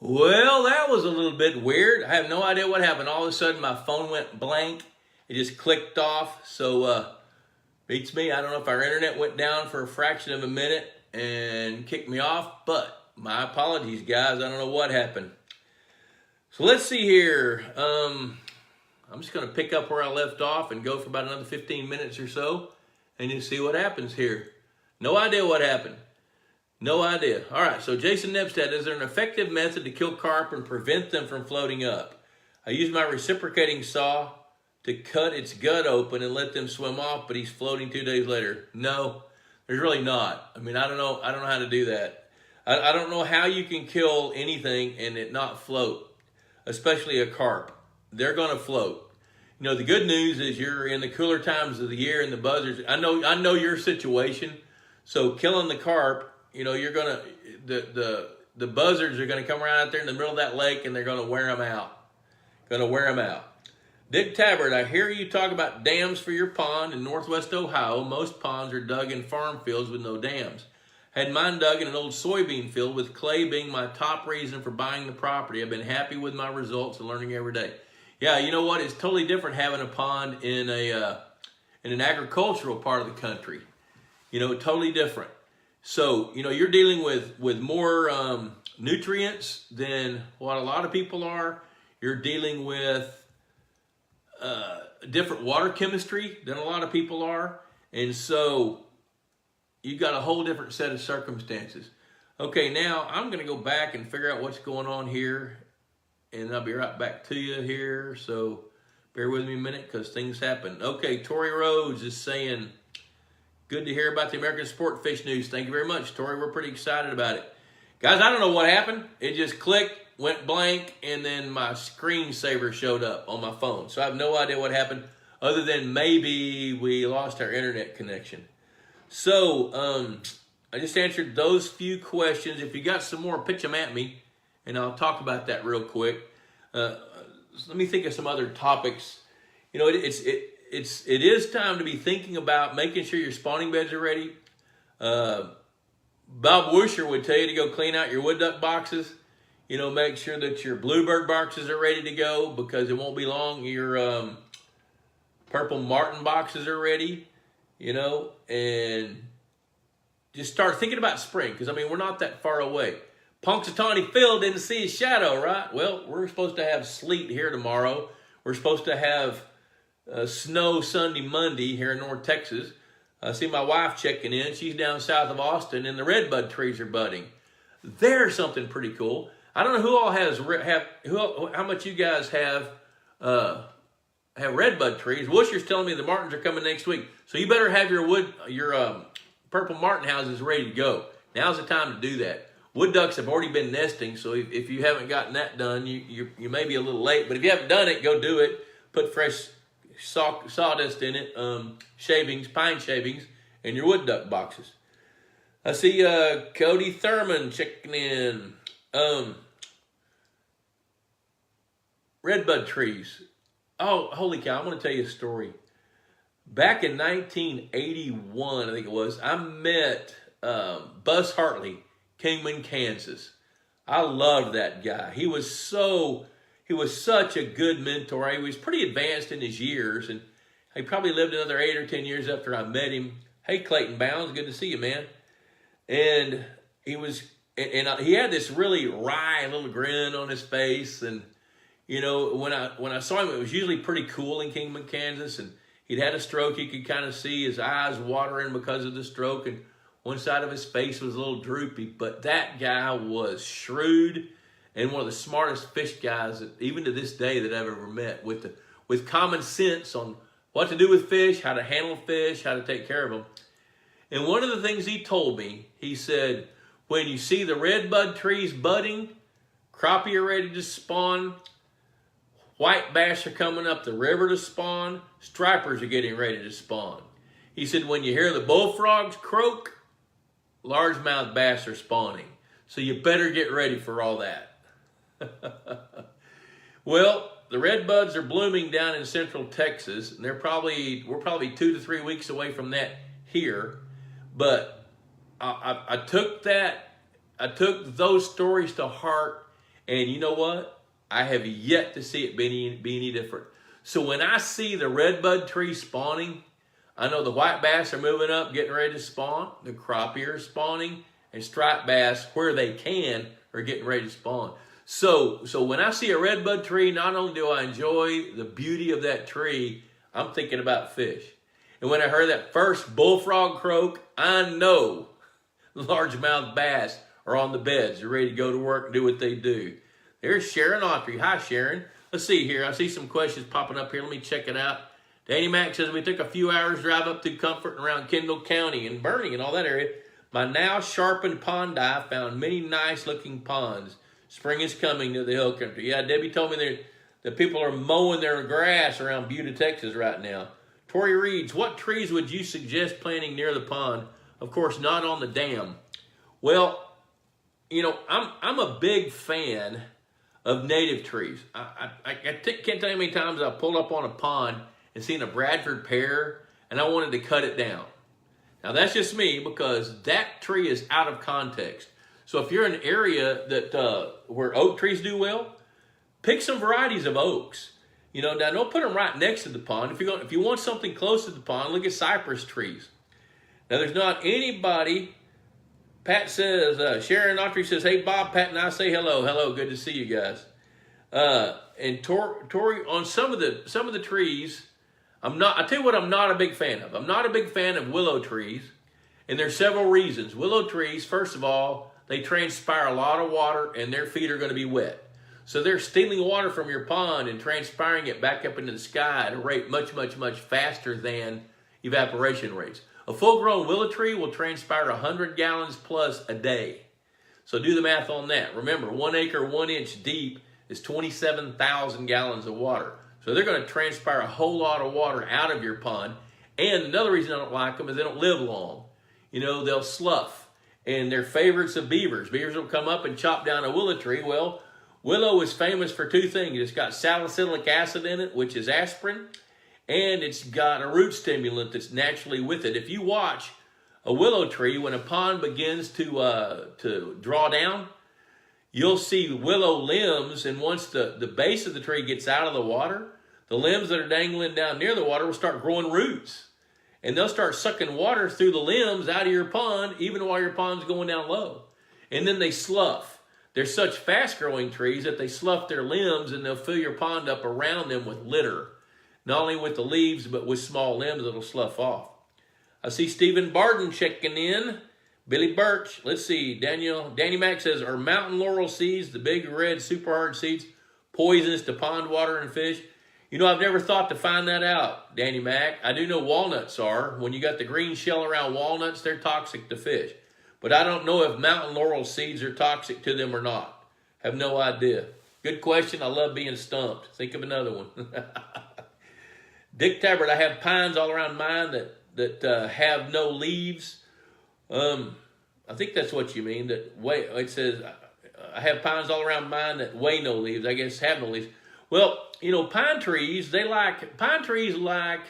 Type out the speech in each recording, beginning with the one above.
Well, that was a little bit weird. I have no idea what happened. All of a sudden, my phone went blank. It just clicked off. So, beats me. I don't know if our internet went down for a fraction of a minute and kicked me off, but my apologies, guys. I don't know what happened. So let's see here. I'm just going to pick up where I left off and go for about another 15 minutes or so and just see what happens here. No idea what happened. No idea. All right, so Jason Nepstead, is there an effective method to kill carp and prevent them from floating up? I use my reciprocating saw to cut its gut open and let them swim off, but he's floating 2 days later. No, there's really not. I mean, I don't know how to do that. I don't know how you can kill anything and it not float, especially a carp. They're going to float. You know, the good news is you're in the cooler times of the year and the buzzards. I know your situation. So killing the carp, you know, you're gonna the buzzards are gonna come around out there in the middle of that lake and they're gonna wear them out. Dick Tabbert, I hear you talk about dams for your pond in northwest Ohio. Most ponds are dug in farm fields with no dams. Had mine dug in an old soybean field, with clay being my top reason for buying the property. I've been happy with my results and learning every day. Yeah, you know what? It's totally different having a pond in an agricultural part of the country. You know, totally different. So, you know, you're dealing with more nutrients than what a lot of people are. You're dealing with different water chemistry than a lot of people are. And so you've got a whole different set of circumstances. Okay, now I'm going to go back and figure out what's going on here. And I'll be right back to you here. So bear with me a minute because things happen. Okay, Tori Rhodes is saying, good to hear about the American Sport Fish News. Thank you very much, Tori. We're pretty excited about it. Guys, I don't know what happened. It just clicked, went blank, and then my screensaver showed up on my phone. So I have no idea what happened other than maybe we lost our internet connection. So I just answered those few questions. If you got some more, pitch them at me, and I'll talk about that real quick. Let me think of some other topics. You know, it is time to be thinking about making sure your spawning beds are ready. Bob Wusher would tell you to go clean out your wood duck boxes. You know, make sure that your bluebird boxes are ready to go because it won't be long. Your purple martin boxes are ready, you know, and just start thinking about spring because, I mean, we're not that far away. Punxsutawney Phil didn't see his shadow, right? Well, we're supposed to have sleet here tomorrow. We're supposed to have snow Sunday, Monday here in North Texas. I see my wife checking in. She's down south of Austin, and the redbud trees are budding. There's something pretty cool. I don't know who all how much you guys have redbud trees. Wusher's telling me the martins are coming next week, so you better have your purple martin houses ready to go. Now's the time to do that. Wood ducks have already been nesting, so if you haven't gotten that done, you may be a little late. But if you haven't done it, go do it. Put fresh sawdust in it, pine shavings, and your wood duck boxes. I see Cody Thurman checking in. Redbud trees. Oh, holy cow, I'm going to tell you a story. Back in 1981, I think it was, I met Buzz Hartley, Kingman, Kansas. I loved that guy. He was such a good mentor. He was pretty advanced in his years, and he probably lived another 8 or 10 years after I met him. Hey, Clayton Bounds, good to see you, man. And he had this really wry little grin on his face, and you know, when I saw him, it was usually pretty cool in Kingman, Kansas, and he'd had a stroke. You could kind of see his eyes watering because of the stroke, and one side of his face was a little droopy. But that guy was shrewd and one of the smartest fish guys, even to this day, that I've ever met, with common sense on what to do with fish, how to handle fish, how to take care of them. And one of the things he told me, he said, when you see the redbud trees budding, crappie are ready to spawn, white bass are coming up the river to spawn, stripers are getting ready to spawn. He said, when you hear the bullfrogs croak, largemouth bass are spawning. So you better get ready for all that. Well, the redbuds are blooming down in central Texas, and we're probably 2 to 3 weeks away from that here. But I took those stories to heart, And you know what? I have yet to see it be any different. So when I see the redbud tree spawning, I know the white bass are moving up, getting ready to spawn. The crappie are spawning, and striped bass, where they can, are getting ready to spawn. So when I see a redbud tree, not only do I enjoy the beauty of that tree, I'm thinking about fish. And when I heard that first bullfrog croak, I know largemouth bass are on the beds. They're ready to go to work and do what they do. There's Sharon Autry. Hi, Sharon. Let's see here. I see some questions popping up here. Let me check it out. Danny Mac says, we took a few hours drive up through Comfort and around Kendall County and Bernie and all that area. My now sharpened pond eye found many nice looking ponds. Spring is coming to the hill country. Yeah, Debbie told me that people are mowing their grass around Buda, Texas right now. Tori Reeds, what trees would you suggest planting near the pond? Of course, not on the dam. Well, you know, I'm a big fan of native trees. I can't tell you how many times I pulled up on a pond and seen a Bradford pear, and I wanted to cut it down. Now, that's just me, because that tree is out of context. So if you're in an area that where oak trees do well, pick some varieties of oaks. You know, now don't put them right next to the pond. If you want something close to the pond, look at cypress trees. Now, there's not anybody. Pat says, Sharon Autry says, hey, Bob, Pat and I say hello. Hello, good to see you guys. And Tori, on some of the trees, I tell you what I'm not a big fan of. I'm not a big fan of willow trees, and there's several reasons. Willow trees, first of all, they transpire a lot of water, and their feet are going to be wet. So they're stealing water from your pond and transpiring it back up into the sky at a rate much, much, much faster than evaporation rates. A full-grown willow tree will transpire 100 gallons plus a day. So do the math on that. Remember, 1 acre, 1 inch deep is 27,000 gallons of water. So they're going to transpire a whole lot of water out of your pond. And another reason I don't like them is they don't live long. You know, they'll slough. And they're favorites of beavers. Beavers will come up and chop down a willow tree. Well, willow is famous for two things. It's got salicylic acid in it, which is aspirin. And it's got a root stimulant that's naturally with it. If you watch a willow tree, when a pond begins to draw down, you'll see willow limbs, and once the base of the tree gets out of the water, the limbs that are dangling down near the water will start growing roots. And they'll start sucking water through the limbs out of your pond, even while your pond's going down low. And then they slough. They're such fast-growing trees that they slough their limbs, and they'll fill your pond up around them with litter. Not only with the leaves, but with small limbs that'll slough off. I see Stephen Barden checking in. Billy Birch, let's see. Danny Mac says, are mountain laurel seeds, the big red super hard seeds, poisonous to pond water and fish? You know, I've never thought to find that out, Danny Mac. I do know walnuts are. When you got the green shell around walnuts, they're toxic to fish. But I don't know if mountain laurel seeds are toxic to them or not. Have no idea. Good question. I love being stumped. Think of another one. Dick Tabbert, I have pines all around mine that have no leaves. I think that's what you mean. It says, I have pines all around mine that weigh no leaves. I guess have no leaves. Well, you know, pine trees like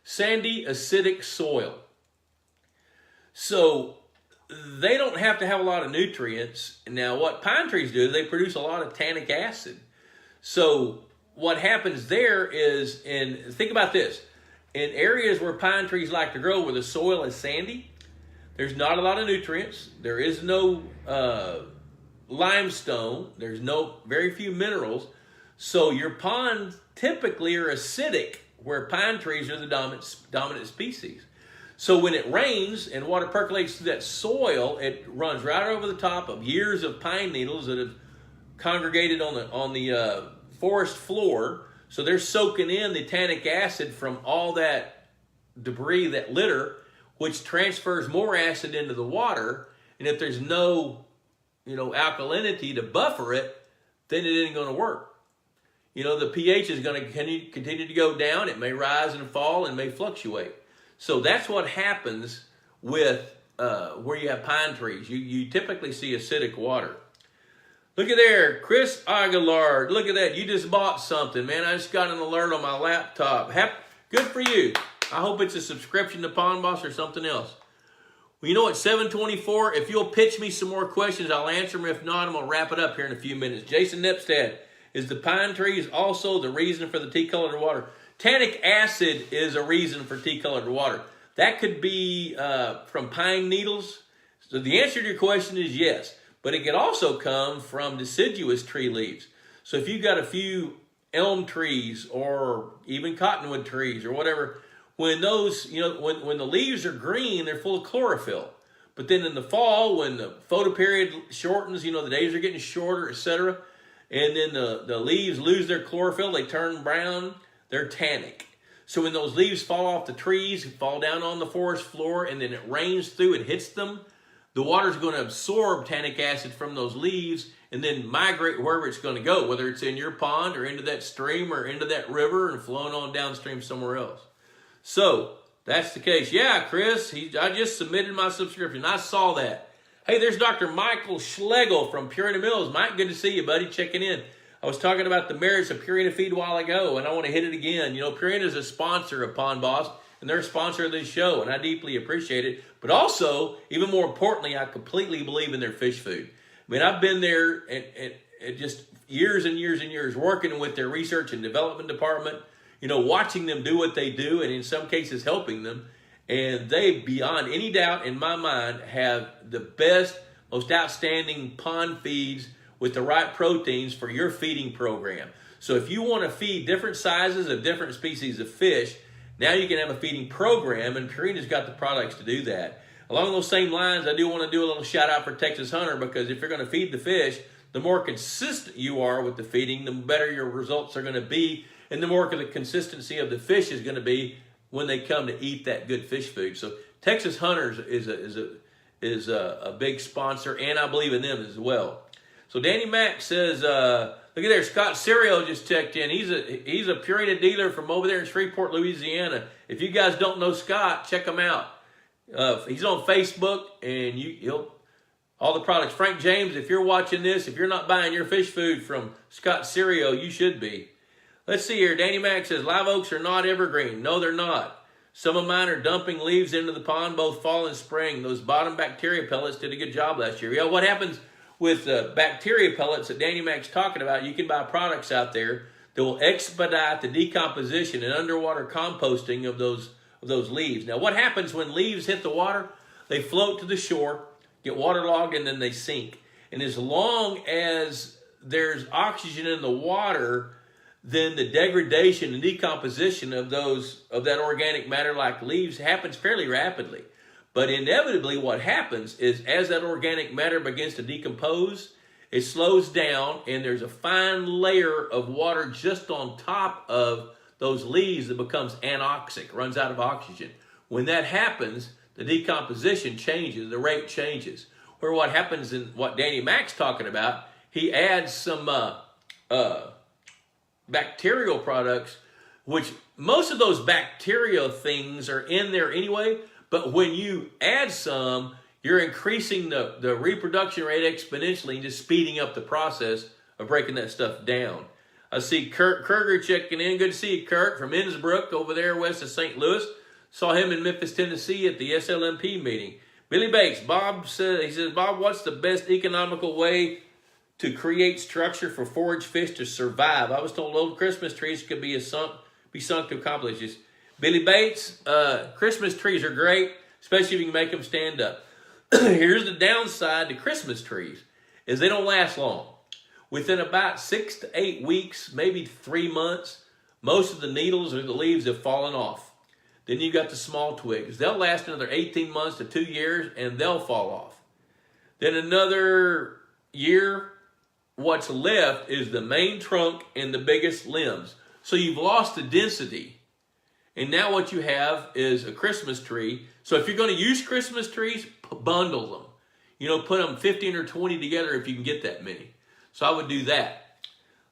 sandy, acidic soil. So they don't have to have a lot of nutrients. Now, what pine trees do, they produce a lot of tannic acid. So what happens there is, think about this, in areas where pine trees like to grow, where the soil is sandy, there's not a lot of nutrients. There is no limestone. There's very few minerals. So your ponds typically are acidic, where pine trees are the dominant species. So when it rains and water percolates through that soil, it runs right over the top of years of pine needles that have congregated on the forest floor. So they're soaking in the tannic acid from all that debris, that litter, which transfers more acid into the water. And if there's no, alkalinity to buffer it, then it isn't going to work. The pH is going to continue to go down. It may rise and fall and may fluctuate. So that's what happens with where you have pine trees. You typically see acidic water. Look at there, Chris Aguilar. Look at that. You just bought something, man. I just got an alert on my laptop. Good for you. I hope it's a subscription to Pond Boss or something else. Well, you know what, 7:24, if you'll pitch me some more questions, I'll answer them. If not, I'm going to wrap it up here in a few minutes. Jason Nepstad, is the pine trees also the reason for the tea-colored water? Tannic acid is a reason for tea-colored water. That could be from pine needles. So the answer to your question is yes, but it could also come from deciduous tree leaves. So if you've got a few elm trees or even cottonwood trees or whatever, when those, when the leaves are green, they're full of chlorophyll. But then in the fall, when the photoperiod shortens, the days are getting shorter, etc., and then the leaves lose their chlorophyll, they turn brown, they're tannic. So when those leaves fall off the trees, fall down on the forest floor, and then it rains through and hits them, the water's going to absorb tannic acid from those leaves and then migrate wherever it's going to go, whether it's in your pond or into that stream or into that river and flowing on downstream somewhere else. So that's the case. Yeah, Chris, I just submitted my subscription. I saw that. Hey, there's Dr. Michael Schlegel from Purina Mills. Mike, good to see you, buddy. Checking in. I was talking about the merits of Purina Feed a while ago, and I want to hit it again. Purina is a sponsor of Pond Boss, and they're a sponsor of this show, and I deeply appreciate it. But also, even more importantly, I completely believe in their fish food. I mean, I've been there and just years and years and years working with their research and development department, watching them do what they do, and in some cases helping them. And they, beyond any doubt in my mind, have the best, most outstanding pond feeds with the right proteins for your feeding program. So if you want to feed different sizes of different species of fish, now you can have a feeding program, and Purina's got the products to do that. Along those same lines, I do want to do a little shout out for Texas Hunter, because if you're going to feed the fish, the more consistent you are with the feeding, the better your results are going to be, and the more the consistency of the fish is going to be when they come to eat that good fish food. So Texas Hunters is a big sponsor, and I believe in them as well. So Danny Mack says, look at there, Scott Cereal just checked in. He's a Purina dealer from over there in Shreveport, Louisiana. If you guys don't know Scott, check him out. He's on Facebook, and he'll all the products. Frank James, if you're watching this, if you're not buying your fish food from Scott Cereal, you should be. Let's see here. Danny Mack says, live oaks are not evergreen. No, they're not. Some of mine are dumping leaves into the pond both fall and spring. Those bottom bacteria pellets did a good job last year. Yeah, what happens with bacteria pellets that Danny Mack's talking about, you can buy products out there that will expedite the decomposition and underwater composting of those leaves. Now, what happens when leaves hit the water? They float to the shore, get waterlogged, and then they sink. And as long as there's oxygen in the water, then the degradation and decomposition of that organic matter like leaves happens fairly rapidly. But inevitably what happens is as that organic matter begins to decompose, it slows down, and there's a fine layer of water just on top of those leaves that becomes anoxic, runs out of oxygen. When that happens, the decomposition changes, the rate changes. Where what happens in what Danny Mack's talking about, he adds some bacterial products, which most of those bacterial things are in there anyway, but when you add some, you're increasing the reproduction rate exponentially and just speeding up the process of breaking that stuff down. I see Kurt Kerger checking in. Good to see you, Kurt, from Innsbruck over there west of St. Louis. Saw him in Memphis, Tennessee at the SLMP meeting. Billy Bates, Bob says, Bob, what's the best economical way to create structure for forage fish to survive? I was told old Christmas trees could be sunk to accomplish this. Billy Bates, Christmas trees are great, especially if you can make them stand up. Here's the downside to Christmas trees, is they don't last long. Within about 6 to 8 weeks, maybe 3 months, most of the needles or the leaves have fallen off. Then you've got the small twigs. They'll last another 18 months to 2 years, and they'll fall off. Then another year, what's left is the main trunk and the biggest limbs. So you've lost the density. And now what you have is a Christmas tree. So if you're going to use Christmas trees, bundle them. Put them 15 or 20 together if you can get that many. So I would do that.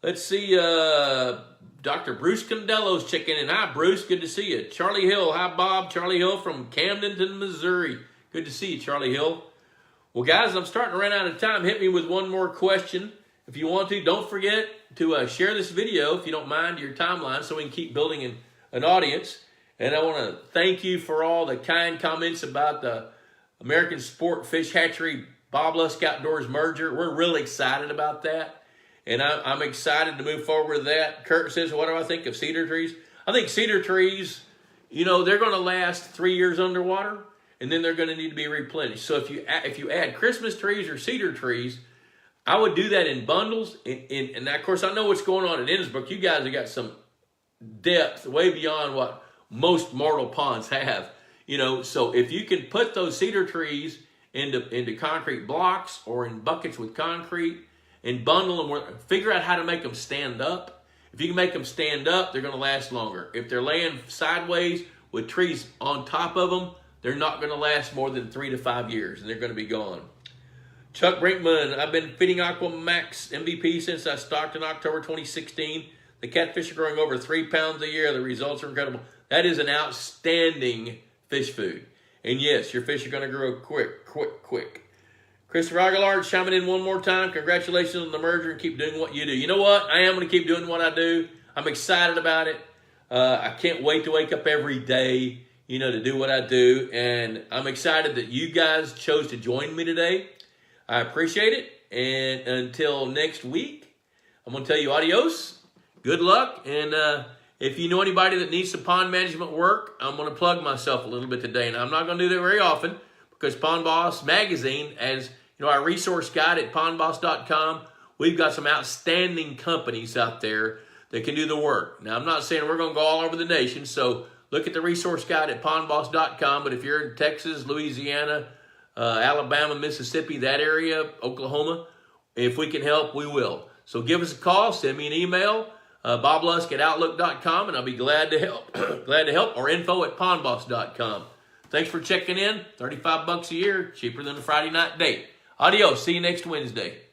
Let's see, Dr. Bruce Condello's checking in. Hi, Bruce. Good to see you. Charlie Hill. Hi, Bob. Charlie Hill from Camdenton, Missouri. Good to see you, Charlie Hill. Well, guys, I'm starting to run out of time. Hit me with one more question. If you want to, don't forget to share this video, if you don't mind, your timeline, so we can keep building an audience. And I want to thank you for all the kind comments about the American Sport Fish Hatchery, Bob Lusk Outdoors merger. We're really excited about that. And I'm excited to move forward with that. Kurt says, what do I think of cedar trees? I think cedar trees, you know, they're going to last 3 years underwater, and then they're going to need to be replenished. So if you add Christmas trees or cedar trees, I would do that in bundles. And of course, I know what's going on in Innsbruck. You guys have got some depth way beyond what most mortal ponds have. You know, so if you can put those cedar trees into concrete blocks or in buckets with concrete and bundle them, figure out how to make them stand up. If you can make them stand up, they're going to last longer. If they're laying sideways with trees on top of them, they're not going to last more than 3 to 5 years, and they're going to be gone. Chuck Brinkman, I've been feeding Aquamax MVP since I stocked in October 2016. The catfish are growing over 3 pounds a year. The results are incredible. That is an outstanding fish food. And yes, your fish are going to grow quick. Christopher Aguilar chiming in one more time. Congratulations on the merger and keep doing what you do. You know what? I am going to keep doing what I do. I'm excited about it. I can't wait to wake up every day, you know, to do what I do. And I'm excited that you guys chose to join me today. I appreciate it. And until next week, I'm going to tell you adios. Good luck. And if you know anybody that needs some pond management work, I'm going to plug myself a little bit today. And I'm not going to do that very often because Pond Boss Magazine, as you know, our resource guide at pondboss.com, we've got some outstanding companies out there that can do the work. Now, I'm not saying we're going to go all over the nation, so look at the resource guide at pondboss.com. But if you're in Texas, Louisiana, Alabama, Mississippi, that area, Oklahoma, if we can help, we will. So give us a call, send me an email, boblusk@outlook.com, and I'll be glad to help. Or info@pondboss.com. Thanks for checking in. $35 a year, cheaper than a Friday night date. Adios. See you next Wednesday.